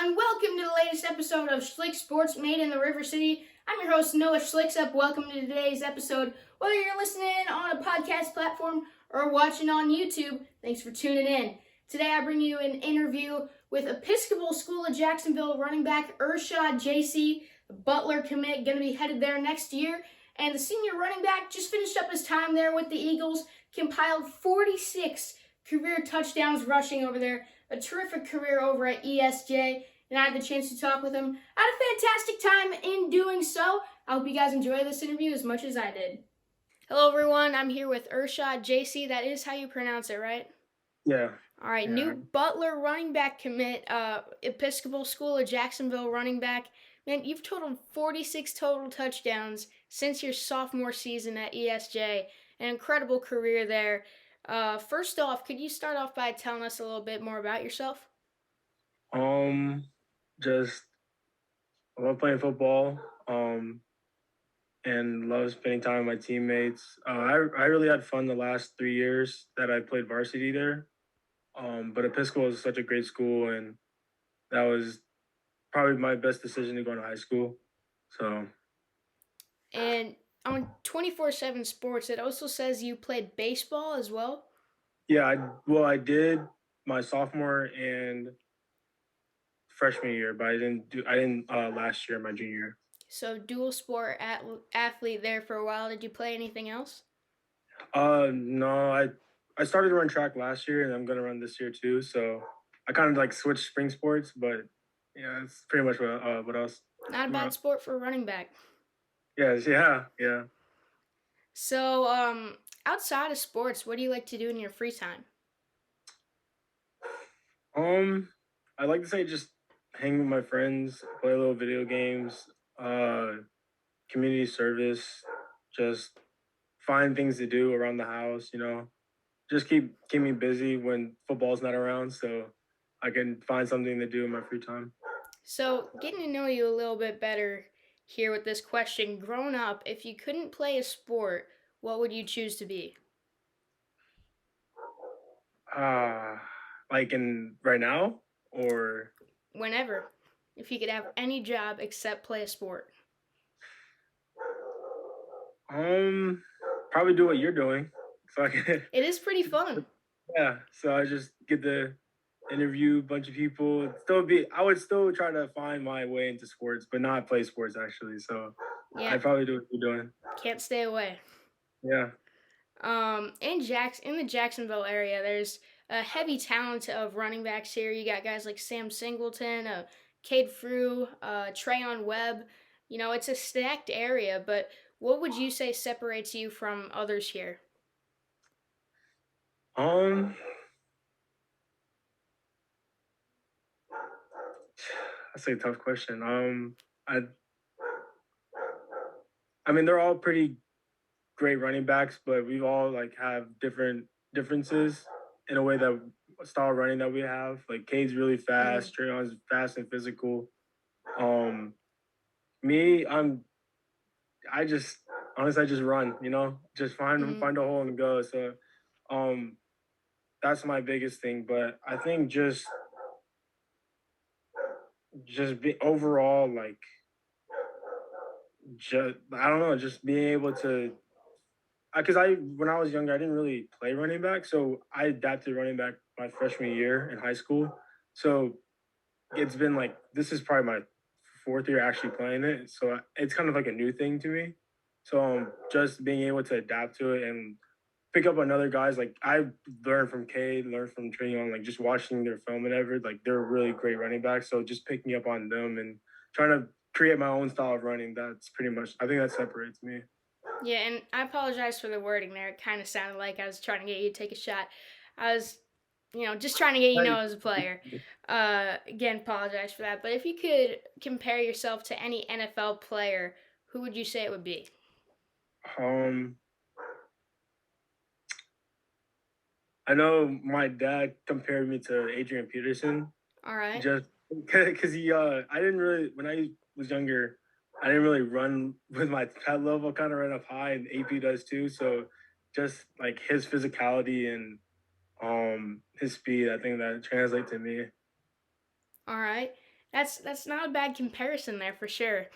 everyone. Welcome to the latest episode of Schlick Sports Made in the River City. I'm your host, Noah Schlicksup. Welcome to today's episode. Whether you're listening on a podcast platform or watching on YouTube, thanks for tuning in. Today I bring you an interview with Episcopal School of Jacksonville running back Ershod Jasey, the Butler commit, going to be headed there next year. And the senior running back just finished up his time there with the Eagles, compiled 46 career touchdowns rushing over there. A terrific career over at ESJ, and I had the chance to talk with him. I had a fantastic time in doing so. I hope you guys enjoy this interview as much as I did. Hello, everyone. I'm here with Ershod Jasey. That is how you pronounce it, right? Yeah. All right. Yeah. New Butler running back commit, Episcopal School of Jacksonville running back. Man, you've totaled 46 total touchdowns since your sophomore season at ESJ. An incredible career there. First off, could you start off by telling us a little bit more about yourself? Just I love playing football. And love spending time with my teammates. I really had fun the last 3 years that I played varsity there. But Episcopal is such a great school, and that was probably my best decision to go into high school. So. And on 24/7 Sports, it also says you played baseball as well. Yeah, I did my sophomore and freshman year, but I didn't last year, my junior year. So dual sport athlete there for a while. Did you play anything else? No, I started to run track last year, and I'm gonna run this year too. So I kind of like switched spring sports, but yeah, it's pretty much what else. Not a bad sport for a running back. Yes, yeah. So, outside of sports, what do you like to do in your free time? I like to say just hang with my friends, play a little video games, community service, just find things to do around the house, just keep me busy when football's not around, so I can find something to do in my free time. So, getting to know you a little bit better here with this question. Growing up, if you couldn't play a sport, what would you choose to be? Like in right now or whenever, if you could have any job except play a sport. Probably do what you're doing. So I can. It is pretty fun. Yeah, so I just get to interview a bunch of people. I would still try to find my way into sports, but not play sports actually. So yeah. I'd probably do what you're doing. Can't stay away. Yeah. In the Jacksonville area, there's a heavy talent of running backs here. You got guys like Sam Singleton, Cade Frew, Trayon Webb. It's a stacked area, but what would you say separates you from others here? That's a tough question. I mean, they're all pretty great running backs, but we all have differences in a way that style running that we have. Like Cade's really fast, Trayon's fast and physical. Me, I just run, just find a hole and go. So, that's my biggest thing. But I think just be overall I don't know, just being able to. Because when I was younger, I didn't really play running back, so I adapted running back my freshman year in high school. So it's been this is probably my fourth year actually playing it, so it's kind of like a new thing to me. So just being able to adapt to it and pick up on other guys, I learned from Cade, learned from Trayon, just watching their film and everything. They're really great running backs, so just picking up on them and trying to create my own style of running. That's pretty much, I think that separates me. Yeah, and I apologize for the wording there. It kind of sounded like I was trying to get you to take a shot. I was, just trying to get you to know as a player. Again, apologize for that. But if you could compare yourself to any NFL player, who would you say it would be? I know my dad compared me to Adrian Peterson. All right. Just because I didn't really, when I was younger, I didn't really run with my pet level, kind of ran up high, and AP does too. So just his physicality and his speed, I think that translates to me. All right. That's not a bad comparison there for sure.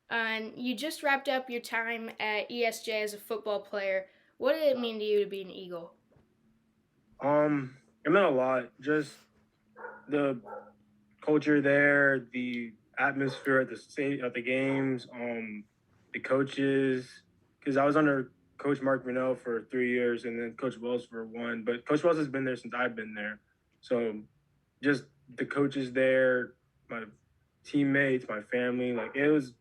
And you just wrapped up your time at ESJ as a football player. What did it mean to you to be an Eagle? It meant a lot. Just the culture there, the atmosphere at the state at the games, the coaches. Because I was under Coach Mark Minot for 3 years, and then Coach Wells for one. But Coach Wells has been there since I've been there, so just the coaches there, my teammates, my family, like it was.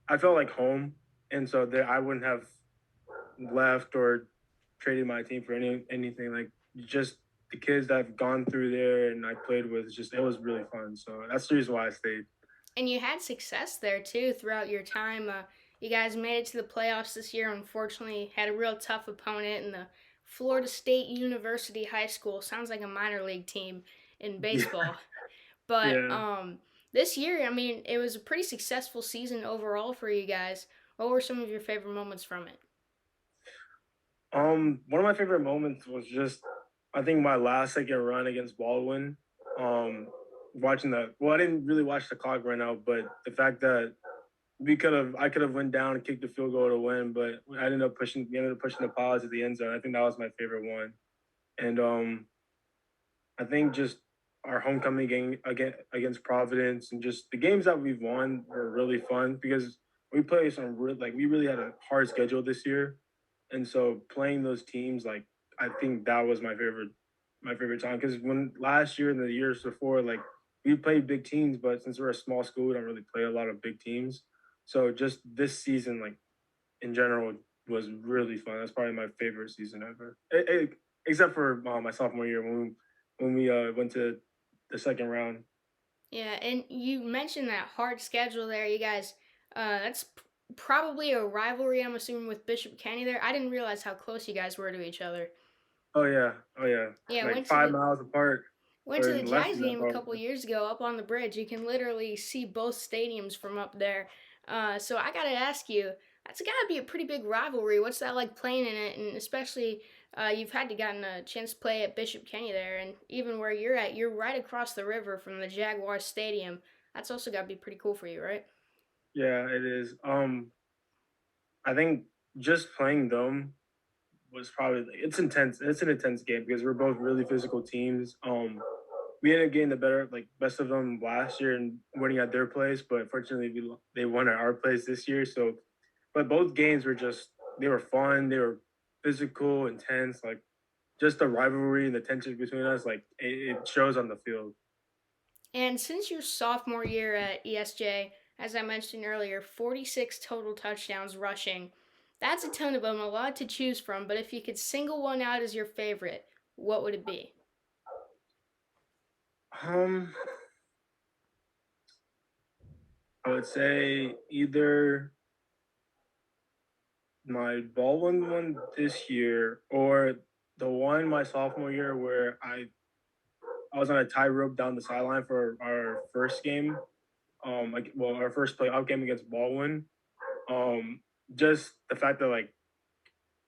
I felt like home, and so there I wouldn't have left or traded my team for anything. Like just the kids that I've gone through there and I played with, just it was really fun. So that's the reason why I stayed. And you had success there too throughout your time. You guys made it to the playoffs this year. Unfortunately, had a real tough opponent in the Florida State University High School. Sounds like a minor league team in Yeah, baseball. But yeah. this year, I mean, it was a pretty successful season overall for you guys. What were some of your favorite moments from it? One of my favorite moments was just I think my last second run against Baldwin. Um, Watching the well, I didn't really watch the clock run out, but the fact that I could have went down and kicked the field goal to win, but we ended up pushing the pile to the end zone. I think that was my favorite one. And I think just our homecoming game against Providence and just the games that we've won were really fun because we play we really had a hard schedule this year, and so playing those teams like I think that was my favorite time because when last year and the years before like we played big teams, but since we're a small school, we don't really play a lot of big teams. So just this season, like in general, was really fun. That's probably my favorite season ever, except for my sophomore year when we went to the second round. Yeah, and you mentioned that hard schedule there. You guys, that's probably a rivalry, I'm assuming, with Bishop Kenny there. I didn't realize how close you guys were to each other. Oh yeah, Yeah, like 5 miles apart went to or the less Jags than that game a couple probably. years ago up on the bridge. You can literally see both stadiums from up there. So I gotta ask you, that's gotta be a pretty big rivalry. What's that like playing in it? And especially, you've had to gotten a chance to play at Bishop Kenny there, and even where you're at, you're right across the river from the Jaguars stadium. That's also gotta be pretty cool for you, right? Yeah, it is. I think just playing them was probably it's intense. It's an intense game because we're both really physical teams. We ended up getting the better like best of them last year and winning at their place, but fortunately they won at our place this year. So, but both games were just they were fun. They were physical, intense. Like just the rivalry and the tension between us, like it shows on the field. And since your sophomore year at ESJ, as I mentioned earlier, 46 total touchdowns rushing. That's a ton of them, a lot to choose from, but if you could single one out as your favorite, what would it be? Um, I would say either my Baldwin one this year or the one my sophomore year where I was on a tightrope down the sideline for our first game. Our first playoff game against Baldwin. Um, just the fact that like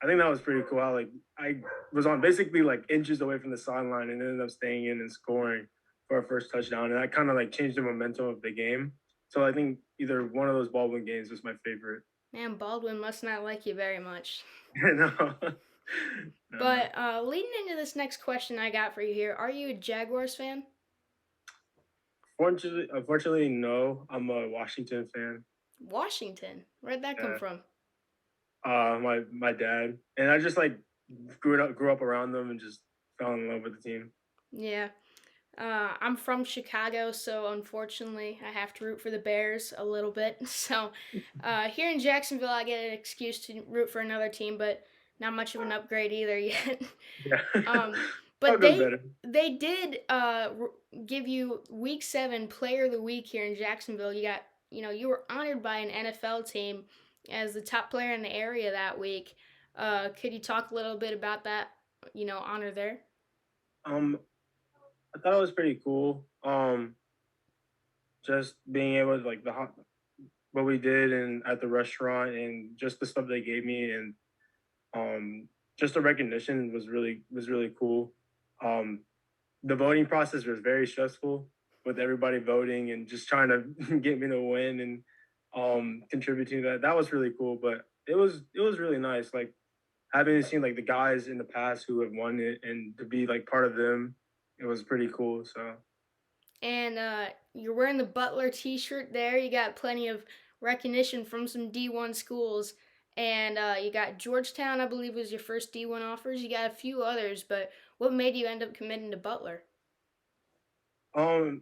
I think that was pretty cool. How like I was on basically like inches away from the sideline and ended up staying in and scoring for our first touchdown, and that kind of like changed the momentum of the game. So I think either one of those Baldwin games was my favorite. Man, Baldwin must not like you very much. no, no. But leading into this next question I got for you here, are you a Jaguars fan? Unfortunately, no. I'm a Washington fan. Washington. Where'd that come Yeah. from? My dad and I just like grew up around them and just fell in love with the team. Yeah. I'm from Chicago, so unfortunately, I have to root for the Bears a little bit. So, here in Jacksonville, I get an excuse to root for another team, but not much of an upgrade either yet. Yeah, um, I'll but go better. they did give you Week 7 Player of the Week here in Jacksonville. You were honored by an NFL team as the top player in the area that week. Could you talk a little bit about that? Honor there. Um, I thought it was pretty cool. Just being able to like what we did and at the restaurant and just the stuff they gave me and um just the recognition was really cool. Um, the voting process was very stressful. with everybody voting and just trying to get me to win and contributing to that. That was really cool. But it was really nice. Like having seen like the guys in the past who have won it and to be like part of them, it was pretty cool. So And you're wearing the Butler T-shirt there. You got plenty of recognition from some D1 schools, and you got Georgetown, I believe, was your first D1 offers. You got a few others, but what made you end up committing to Butler? um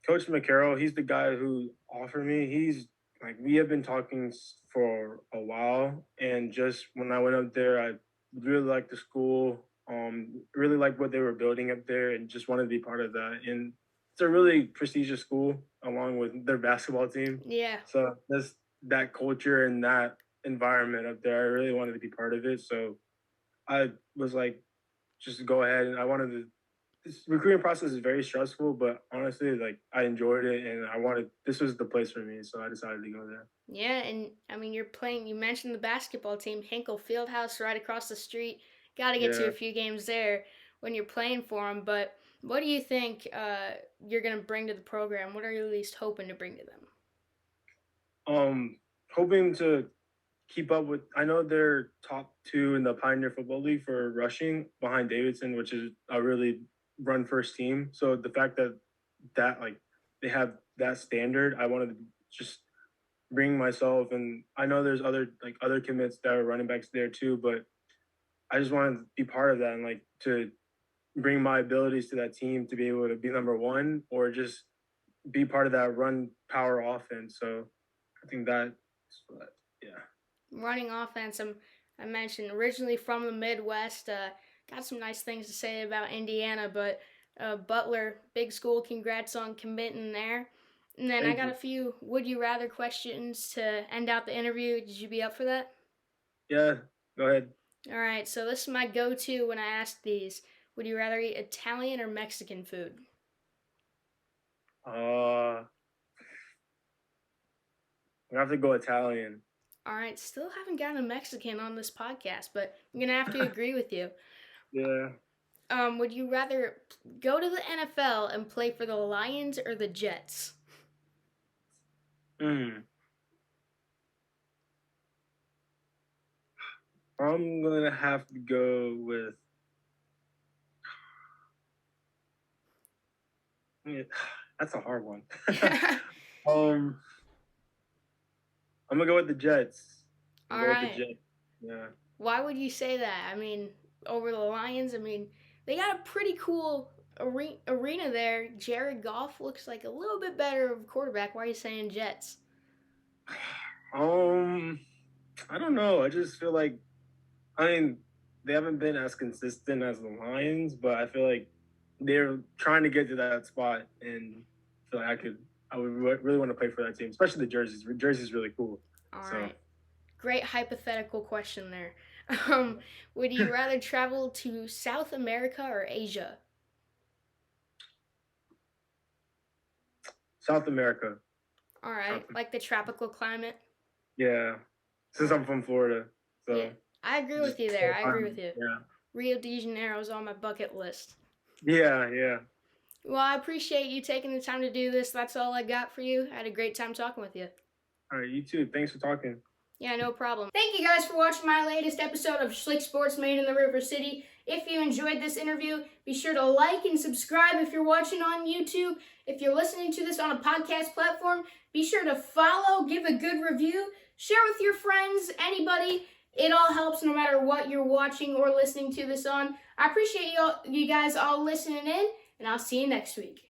Coach McCarroll, he's the guy who offered me. He's like we have been talking for a while, and just when I went up there, I really liked the school. Really liked what they were building up there, and just wanted to be part of that. And it's a really prestigious school, along with their basketball team. Yeah. So this that culture and that environment up there, I really wanted to be part of it. So I was like, just go ahead, and I wanted to this recruiting process is very stressful, but honestly, like I enjoyed it and I wanted this was the place for me, so I decided to go there. Yeah, and I mean, you're playing, you mentioned the basketball team, Hinkle Fieldhouse right across the street. Got to get to Yeah. a few games there when you're playing for them. But what do you think you're going to bring to the program? What are you at least hoping to bring to them? Hoping to keep up with I know they're top two in the Pioneer Football League for rushing behind Davidson, which is a really run first team. So the fact that like they have that standard, I wanted to just bring myself and I know there's other commits that are running backs there too, but I just wanted to be part of that and like to bring my abilities to that team to be able to be number one or just be part of that run power offense. So I think that's what, yeah. Running offense, I mentioned originally from the Midwest. Got some nice things to say about Indiana, but Butler, big school, congrats on committing there. And then I Thank got you. a few would you rather questions to end out the interview. Did you be up for that? Yeah, go ahead. All right, so this is my go to when I ask these. Would you rather eat Italian or Mexican food? Uh, I have to go Italian. All right, still haven't gotten a Mexican on this podcast, but I'm going to have to agree with you. Yeah. Would you rather go to the NFL and play for the Lions or the Jets? Mm. I'm gonna have to go with. Yeah, that's a hard one. um, I'm gonna go with the Jets. I'm All gonna go with the right. Jets. Yeah. Why would you say that? I mean, over the Lions, I mean, they got a pretty cool arena there. Jared Goff looks like a little bit better of a quarterback. Why are you saying Jets? Um, I don't know. I just feel like I mean they haven't been as consistent as the Lions, but I feel like they're trying to get to that spot, and I feel like I would really want to play for that team, especially the jerseys. Jerseys really cool. All So right. Great hypothetical question there. Um, would you rather travel to South America or Asia? South America. All right, South, like the tropical climate. yeah. All Since I'm right. from Florida, Yeah, so I agree just with you there. so I agree fun. with you. Yeah. Rio de Janeiro is on my bucket list. Yeah, yeah. Well, I appreciate you taking the time to do this. That's all I got for you. I had a great time talking with you. All right, you too. Thanks for talking. Yeah, no problem. Thank you guys for watching my latest episode of Schlick Sports Made in the River City. If you enjoyed this interview, be sure to like and subscribe if you're watching on YouTube. If you're listening to this on a podcast platform, be sure to follow, give a good review, share with your friends, anybody. It all helps no matter what you're watching or listening to this on. I appreciate you guys all listening in, and I'll see you next week.